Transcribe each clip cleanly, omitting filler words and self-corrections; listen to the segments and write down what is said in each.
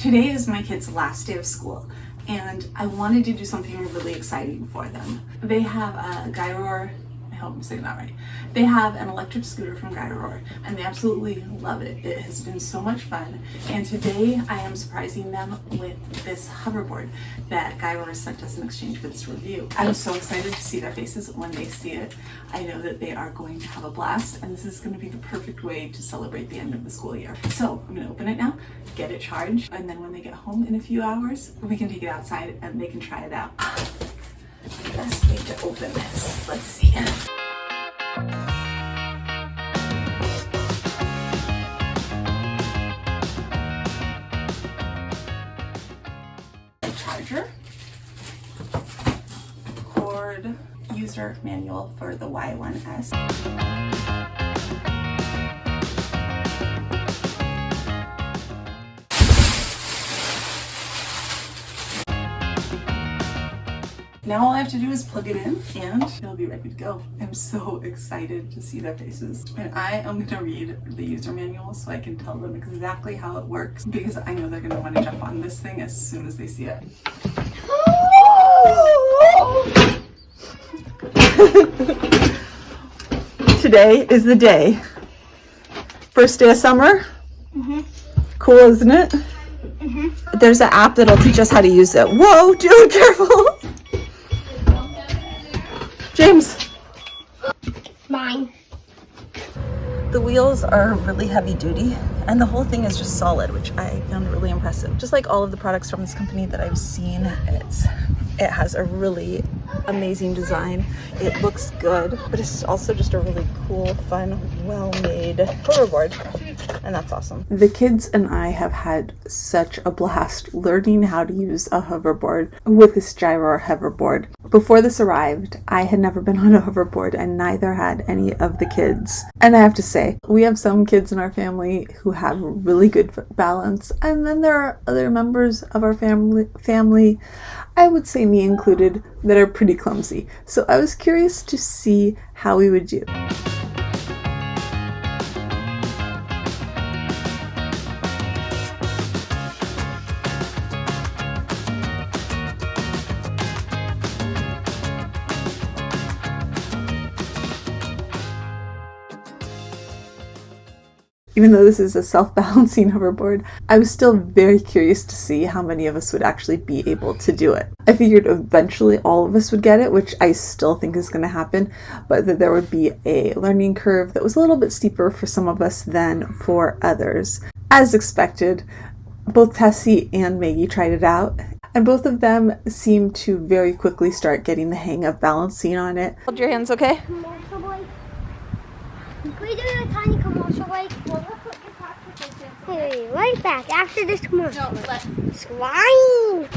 Today is my kids' last day of school, and I wanted to do something really exciting for them. They have a Gyroor, I hope I'm saying that right. They have an electric scooter from Gyroor, and they absolutely love it. It has been so much fun, and today I am surprising them with this hoverboard that Gyroor sent us in exchange for this review. I'm so excited to see their faces when they see it. I know that they are going to have a blast, and this is going to be the perfect way to celebrate the end of the school year. So I'm going to open it now, get it charged, and then when they get home in a few hours, we can take it outside and they can try it out. The best way to open this, let's see. Charger, cord, user manual for the Y1S. Now all I have to do is plug it in and it'll be ready to go. I'm so excited to see their faces. And I am going to read the user manual so I can tell them exactly how it works, because I know they're going to want to jump on this thing as soon as they see it. Today is the day. First day of summer. Cool, isn't it? There's an app that'll teach us how to use it. Whoa, dude, careful. James. Mine. The wheels are really heavy duty and the whole thing is just solid, which I found really impressive. Just like all of the products from this company that I've seen, it has a really amazing design. It looks good, but it's also just a really cool, fun, well-made hoverboard, and that's awesome. The kids and I have had such a blast learning how to use a hoverboard with this Gyroor hoverboard. Before this arrived, I had never been on a hoverboard, and neither had any of the kids. And I have to say, we have some kids in our family who have really good balance, and then there are other members of our family, I would say me included, that are pretty clumsy. So I was curious to see how we would do. Even though this is a self-balancing hoverboard, I was still very curious to see how many of us would actually be able to do it. I figured eventually all of us would get it, which I still think is going to happen, but that there would be a learning curve that was a little bit steeper for some of us than for others. As expected, both Tessie and Maggie tried it out, and both of them seemed to very quickly start getting the hang of balancing on it. Hold your hands, okay? Commercial break. Can we do a tiny commercial break? Well, let's put your practice in. Hey, right back after this commercial. No, let swine.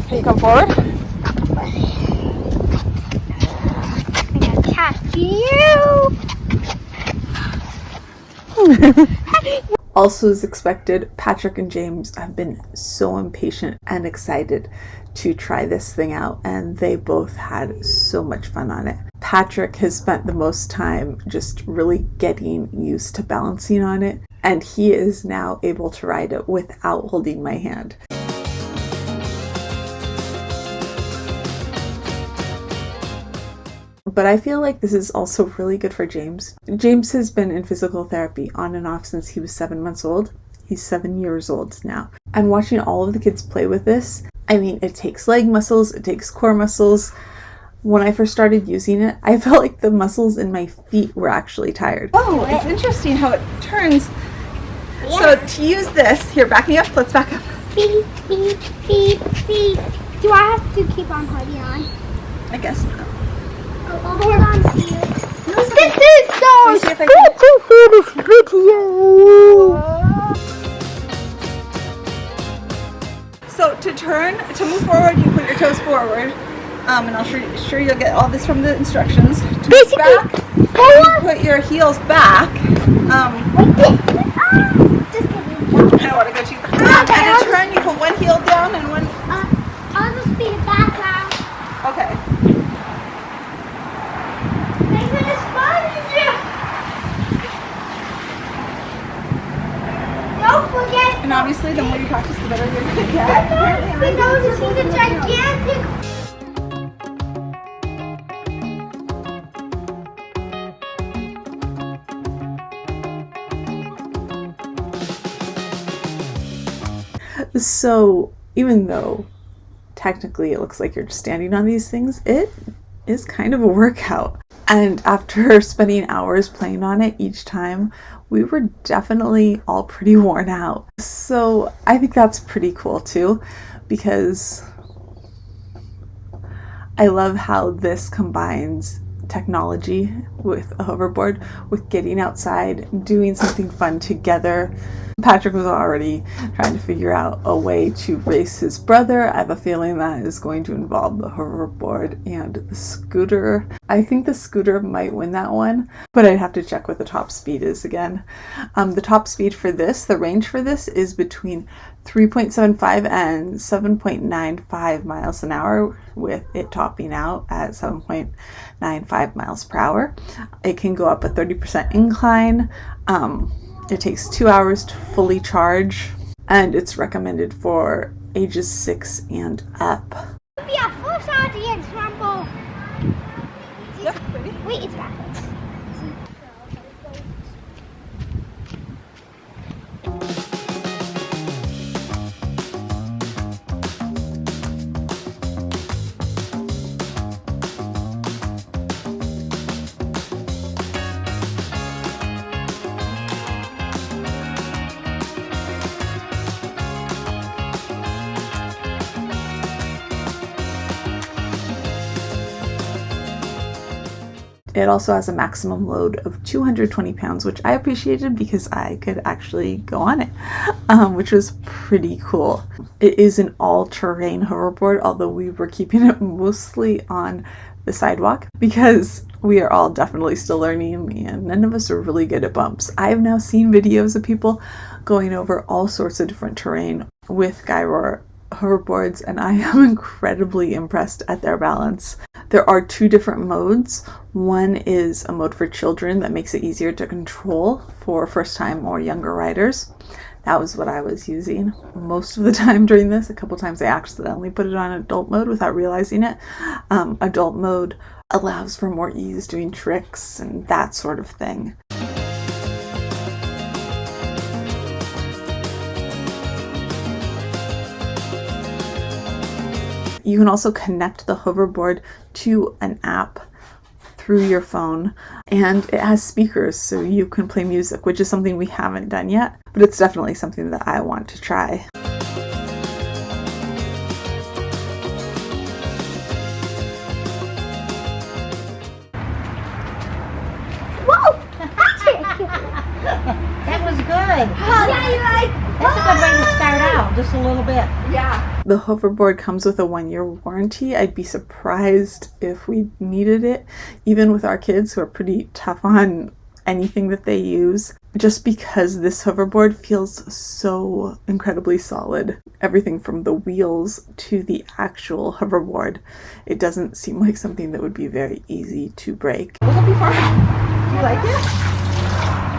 Can you come forward? Also, as expected, Patrick and James have been so impatient and excited to try this thing out, and they both had so much fun on it. Patrick has spent the most time just really getting used to balancing on it, and he is now able to ride it without holding my hand. But I feel like this is also really good for James. James has been in physical therapy on and off since he was 7 months old. He's 7 years old now. And watching all of the kids play with this, I mean, it takes leg muscles, it takes core muscles. When I first started using it, I felt like the muscles in my feet were actually tired. Oh, it's interesting how it turns. Yeah. So to use this, here, back me up, let's back up. Beep, beep, beep, beep. Do I have to keep on holding on? I guess not. I'll hold on to you. This is so good to see this video. So to move forward, you put your toes forward, and I'll sure you'll get all this from the instructions. basically, back, you put your heels back. Like this. Just kidding. I don't want to go too far. And to turn, you put one heel down and one. I'll just be the background. Okay. Thanks for the sponge. Don't forget. And obviously, the more you practice, the better you're going to get. Because this is a gigantic. So even though technically it looks like you're just standing on these things, it is kind of a workout. And after spending hours playing on it each time, we were definitely all pretty worn out. So I think that's pretty cool too, because I love how this combines technology with a hoverboard, with getting outside, doing something fun together. Patrick was already trying to figure out a way to race his brother. I have a feeling that is going to involve the hoverboard and the scooter. I think the scooter might win that one, but I'd have to check what the top speed is again. The top speed for this, the range for this, is between 3.75 and 7.95 miles an hour, with it topping out at 7.95 miles per hour. It can go up a 30% incline. It takes 2 hours to fully charge, and it's recommended for ages 6 and up. Be a first audience rumble. Yep, ready? Wait, it's backwards. It also has a maximum load of 220 pounds, which I appreciated because I could actually go on it, which was pretty cool. It is an all-terrain hoverboard, although we were keeping it mostly on the sidewalk because we are all definitely still learning and none of us are really good at bumps. I have now seen videos of people going over all sorts of different terrain with Gyroor hoverboards, and I am incredibly impressed at their balance. There are 2 different modes. One is a mode for children that makes it easier to control for first-time or younger riders. That was what I was using most of the time during this. A couple times I accidentally put it on adult mode without realizing it. Adult mode allows for more ease doing tricks and that sort of thing. You can also connect the hoverboard to an app through your phone, and it has speakers so you can play music, which is something we haven't done yet, but it's definitely something that I want to try. Whoa! That was good. Yeah, you're right. That's a good way to start out, just a little bit. Yeah. The hoverboard comes with a 1-year warranty. I'd be surprised if we needed it, even with our kids who are pretty tough on anything that they use, just because this hoverboard feels so incredibly solid. Everything from the wheels to the actual hoverboard. It doesn't seem like something that would be very easy to break. Will it be fun? Do you like it?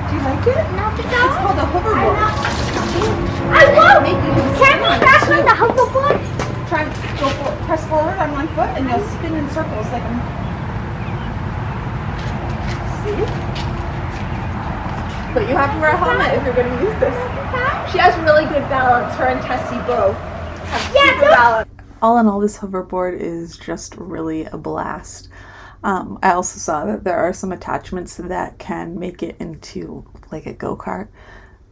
Do you like it? No, It's called a hoverboard. I won't! Can we back on the hoverboard? Try to press forward on one foot and you'll spin in circles like a... See? But you have to wear a helmet if you're going to use this. She has really good balance. Her and Tessie both have super balance. All in all, this hoverboard is just really a blast. I also saw that there are some attachments that can make it into like a go-kart,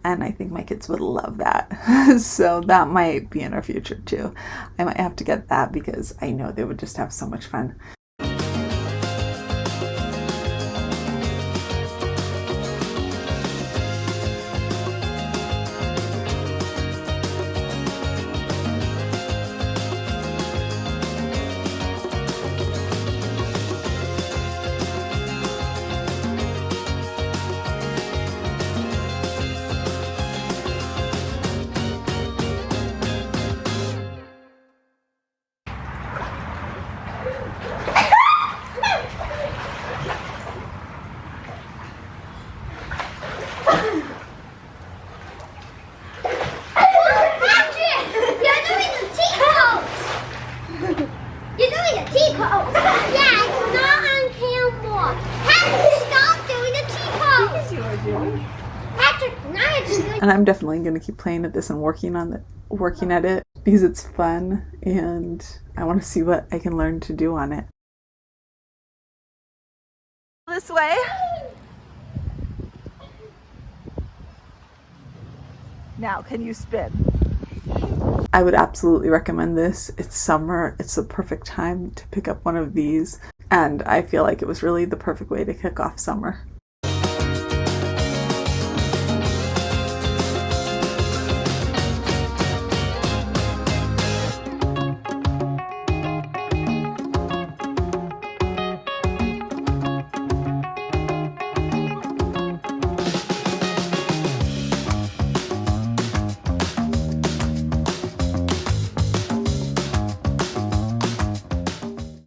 and I think my kids would love that. So that might be in our future too. I might have to get that because I know they would just have so much fun. teapot. Yeah, it's not on camera. Patrick, stop doing the teapot. I see what you're doing. Patrick, now it's doing. And I'm definitely going to keep playing at this and working at it because it's fun and I want to see what I can learn to do on it. This way. Now, can you spin? I would absolutely recommend this. It's summer. It's the perfect time to pick up one of these. And I feel like it was really the perfect way to kick off summer.